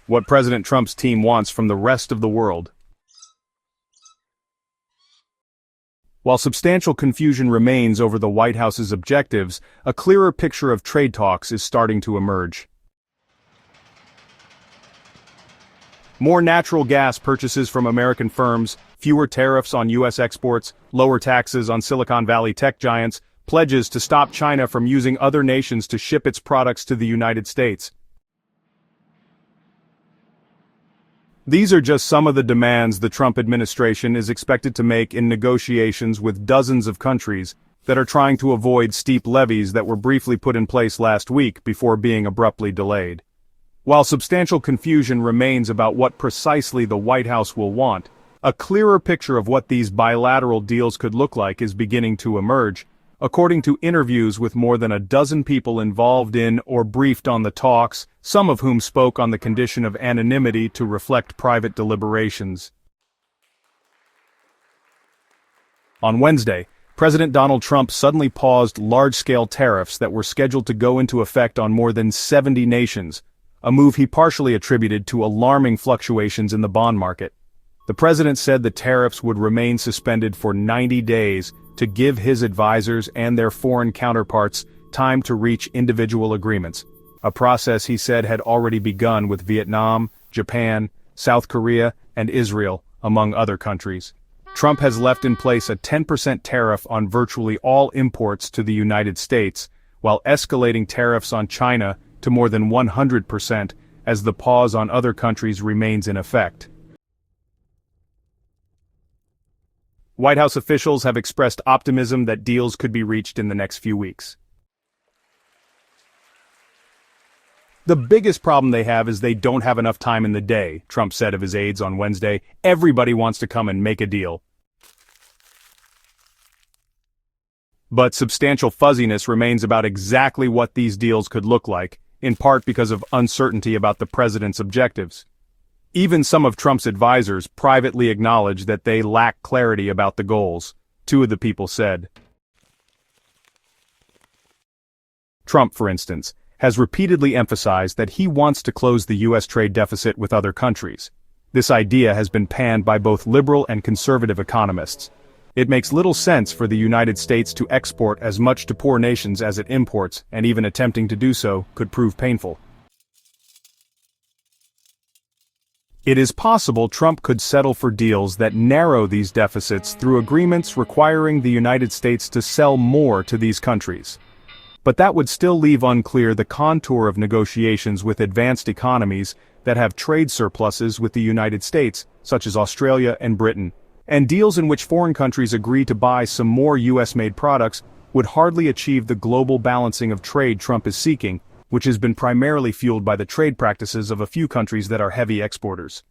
what President Trump's team wants from the rest of the world. While substantial confusion remains over the White House's objectives, a clearer picture of trade talks is starting to emerge. More natural gas purchases from American firms, fewer tariffs on U.S. exports, lower taxes on Silicon Valley tech giants, pledges to stop China from using other nations to ship its products to the United States. These are just some of the demands the Trump administration is expected to make in negotiations with dozens of countries that are trying to avoid steep levies that were briefly put in place last week before being abruptly delayed. While substantial confusion remains about what precisely the White House will want, a clearer picture of what these bilateral deals could look like is beginning to emerge, according to interviews with more than a dozen people involved in or briefed on the talks, some of whom spoke on the condition of anonymity to reflect private deliberations. On Wednesday, President Donald Trump suddenly paused large-scale tariffs that were scheduled to go into effect on more than 70 nations, a move he partially attributed to alarming fluctuations in the bond market. The president said the tariffs would remain suspended for 90 days to give his advisors and their foreign counterparts time to reach individual agreements, a process he said had already begun with Vietnam, Japan, South Korea, and Israel, among other countries. Trump has left in place a 10% tariff on virtually all imports to the United States, while escalating tariffs on China to more than 100% as the pause on other countries remains in effect. White House officials have expressed optimism that deals could be reached in the next few weeks. The biggest problem they have is they don't have enough time in the day, Trump said of his aides on Wednesday. Everybody wants to come and make a deal. But substantial fuzziness remains about exactly what these deals could look like, in part because of uncertainty about the president's objectives. Even some of Trump's advisors privately acknowledge that they lack clarity about the goals, two of the people said. Trump, for instance, has repeatedly emphasized that he wants to close the U.S. trade deficit with other countries. This idea has been panned by both liberal and conservative economists. It makes little sense for the United States to export as much to poor nations as it imports, and even attempting to do so could prove painful. It is possible Trump could settle for deals that narrow these deficits through agreements requiring the United States to sell more to these countries. But that would still leave unclear the contour of negotiations with advanced economies that have trade surpluses with the United States, such as Australia and Britain. And deals in which foreign countries agree to buy some more US-made products would hardly achieve the global balancing of trade Trump is seeking, which has been primarily fueled by the trade practices of a few countries that are heavy exporters.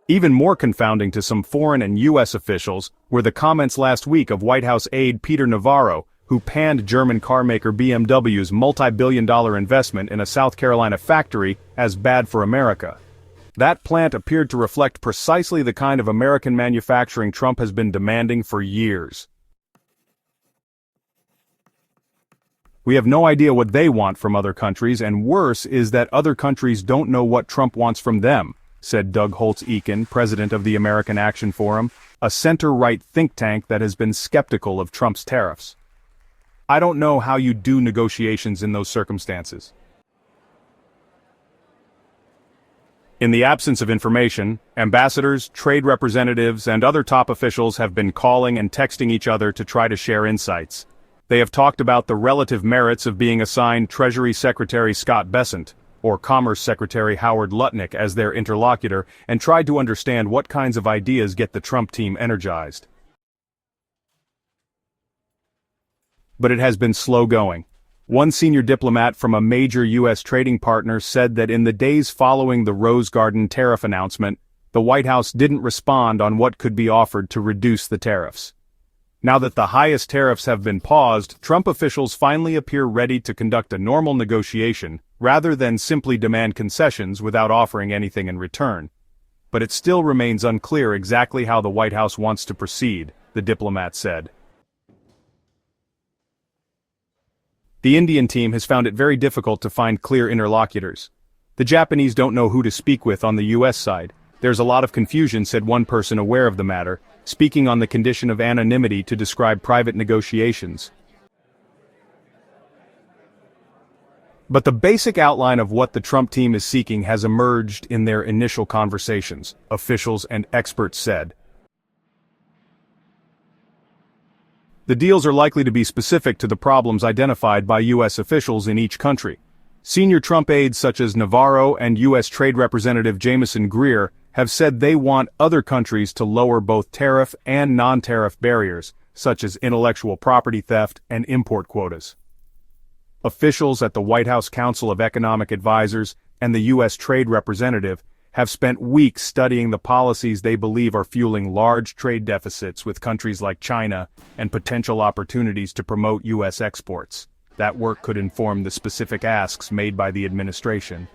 Even more confounding to some foreign and U.S. officials were the comments last week of White House aide Peter Navarro, who panned German carmaker BMW's multi-billion-dollar investment in a South Carolina factory as bad for America. That plant appeared to reflect precisely the kind of American manufacturing Trump has been demanding for years. We have no idea what they want from other countries, and worse is that other countries don't know what Trump wants from them, said Doug Holtz-Eakin, president of the American Action Forum, a center-right think tank that has been skeptical of Trump's tariffs. I don't know how you do negotiations in those circumstances. In the absence of information, ambassadors, trade representatives, and other top officials have been calling and texting each other to try to share insights. They have talked about the relative merits of being assigned Treasury Secretary Scott Bessent, or Commerce Secretary Howard Lutnick as their interlocutor, and tried to understand what kinds of ideas get the Trump team energized. But it has been slow going. One senior diplomat from a major U.S. trading partner said that in the days following the Rose Garden tariff announcement, the White House didn't respond on what could be offered to reduce the tariffs. Now that the highest tariffs have been paused, Trump officials finally appear ready to conduct a normal negotiation, rather than simply demand concessions without offering anything in return. But it still remains unclear exactly how the White House wants to proceed, the diplomat said. The Indian team has found it very difficult to find clear interlocutors. The Japanese don't know who to speak with on the US side. There's a lot of confusion, said one person aware of the matter, speaking on the condition of anonymity to describe private negotiations. But the basic outline of what the Trump team is seeking has emerged in their initial conversations, officials and experts said. The deals are likely to be specific to the problems identified by U.S. officials in each country. Senior Trump aides such as Navarro and U.S. Trade Representative Jamieson Greer have said they want other countries to lower both tariff and non-tariff barriers, such as intellectual property theft and import quotas. Officials at the White House Council of Economic Advisers and the U.S. Trade Representative have spent weeks studying the policies they believe are fueling large trade deficits with countries like China and potential opportunities to promote U.S. exports. That work could inform the specific asks made by the administration.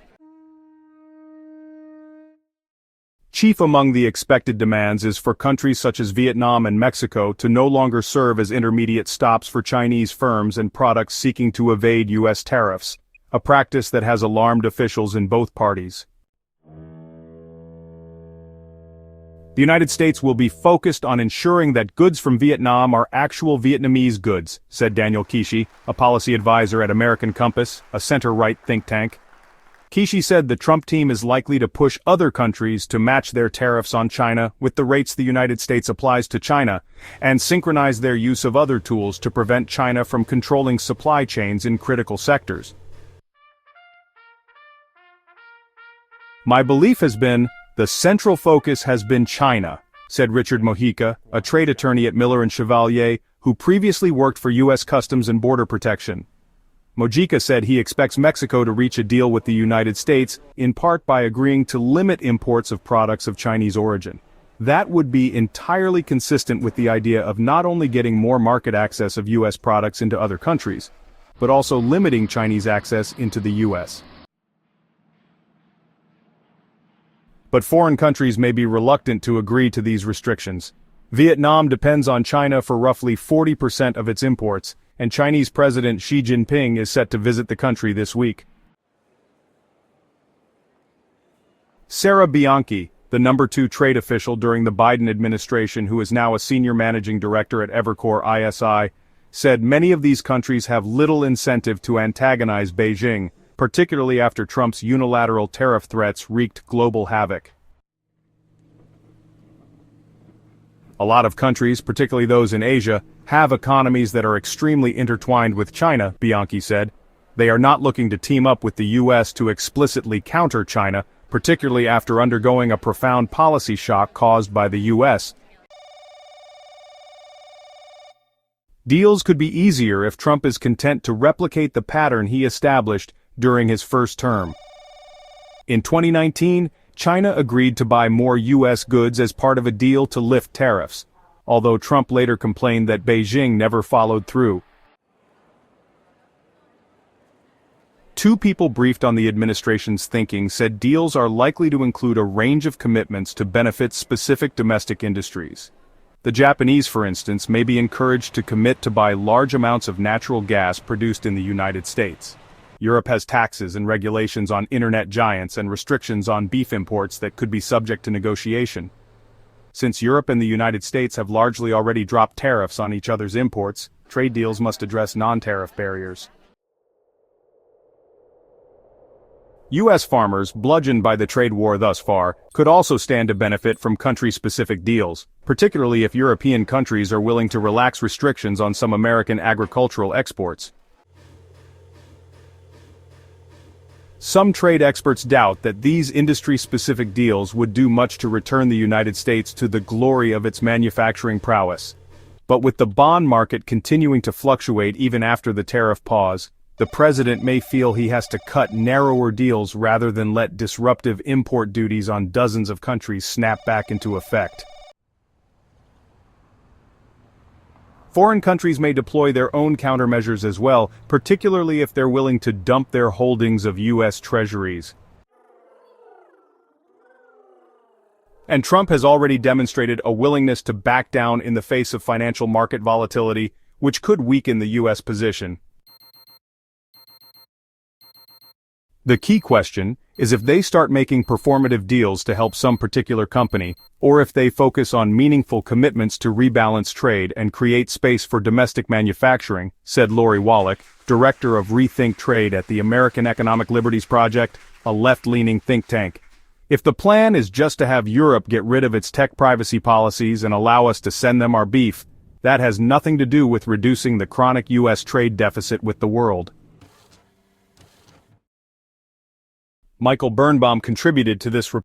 Chief among the expected demands is for countries such as Vietnam and Mexico to no longer serve as intermediate stops for Chinese firms and products seeking to evade U.S. tariffs, a practice that has alarmed officials in both parties. The United States will be focused on ensuring that goods from Vietnam are actual Vietnamese goods, said Daniel Kishi, a policy advisor at American Compass, a center-right think tank. Kishi said the Trump team is likely to push other countries to match their tariffs on China with the rates the United States applies to China, and synchronize their use of other tools to prevent China from controlling supply chains in critical sectors. My belief has been, the central focus has been China, said Richard Mojica, a trade attorney at Miller & Chevalier, who previously worked for U.S. Customs and Border Protection. Mojica said he expects Mexico to reach a deal with the United States, in part by agreeing to limit imports of products of Chinese origin. That would be entirely consistent with the idea of not only getting more market access of U.S. products into other countries, but also limiting Chinese access into the U.S. But foreign countries may be reluctant to agree to these restrictions. Vietnam depends on China for roughly 40% of its imports, and Chinese President Xi Jinping is set to visit the country this week. Sarah Bianchi, the number 2 trade official during the Biden administration who is now a senior managing director at Evercore ISI, said many of these countries have little incentive to antagonize Beijing, particularly after Trump's unilateral tariff threats wreaked global havoc. A lot of countries, particularly those in Asia, have economies that are extremely intertwined with China, Bianchi said. They are not looking to team up with the U.S. to explicitly counter China, particularly after undergoing a profound policy shock caused by the U.S. Deals could be easier if Trump is content to replicate the pattern he established during his first term. In 2019, China agreed to buy more U.S. goods as part of a deal to lift tariffs, although Trump later complained that Beijing never followed through. Two people briefed on the administration's thinking said deals are likely to include a range of commitments to benefit specific domestic industries. The Japanese, for instance, may be encouraged to commit to buy large amounts of natural gas produced in the United States. Europe has taxes and regulations on internet giants and restrictions on beef imports that could be subject to negotiation. Since Europe and the United States have largely already dropped tariffs on each other's imports, trade deals must address non-tariff barriers. U.S. farmers, bludgeoned by the trade war thus far, could also stand to benefit from country-specific deals, particularly if European countries are willing to relax restrictions on some American agricultural exports. Some trade experts doubt that these industry-specific deals would do much to return the United States to the glory of its manufacturing prowess. But with the bond market continuing to fluctuate even after the tariff pause, the president may feel he has to cut narrower deals rather than let disruptive import duties on dozens of countries snap back into effect. Foreign countries may deploy their own countermeasures as well, particularly if they're willing to dump their holdings of U.S. treasuries. And Trump has already demonstrated a willingness to back down in the face of financial market volatility, which could weaken the U.S. position. The key question is if they start making performative deals to help some particular company, or if they focus on meaningful commitments to rebalance trade and create space for domestic manufacturing, said Lori Wallach, director of Rethink Trade at the American Economic Liberties Project, a left-leaning think tank. If the plan is just to have Europe get rid of its tech privacy policies and allow us to send them our beef, that has nothing to do with reducing the chronic U.S. trade deficit with the world. Michael Birnbaum contributed to this report.